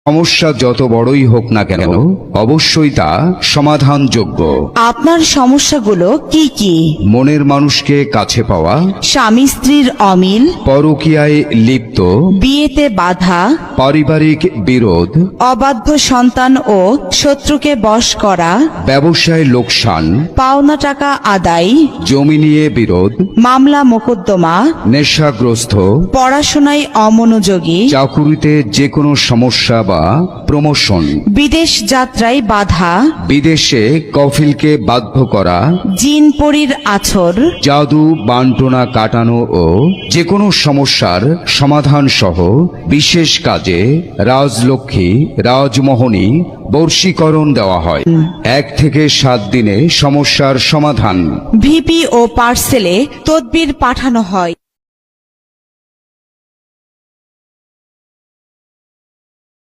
সমস্যা যত বড়ই হোক না কেন অবশ্যই তা সমাধানযোগ্য। আপনার সমস্যাগুলো কি কি? মনের মানুষকে কাছে পাওয়া, স্বামী স্ত্রীর অমিল, পরকীয়ায় লিপ্ত, বিয়েতে বাধা, পারিবারিক বিরোধ, অবাধ্য সন্তান ও শত্রুকে বশ করা, ব্যবসায় লোকসান, পাওনা টাকা আদায়, জমি নিয়ে বিরোধ, মামলা মোকদ্দমা, নেশাগ্রস্ত, পড়াশোনায় অমনোযোগী, চাকুরিতে যে কোনো সমস্যা বা প্রমোশন, বিদেশ যাত্রায় বাধা, বিদেশে কফিলকে বাধ্য করা, জিন পরীর আছর, জাদু বান্টনা কাটানো ও যে কোনো সমস্যার সমাধান সহ বিশেষ কাজে রাজলক্ষ্মী, রাজমোহনী বর্ষীকরণ দেওয়া হয়। 1 থেকে 7 দিনে সমস্যার সমাধান। ভিপি ও পার্সেলে তদবির পাঠানো হয়।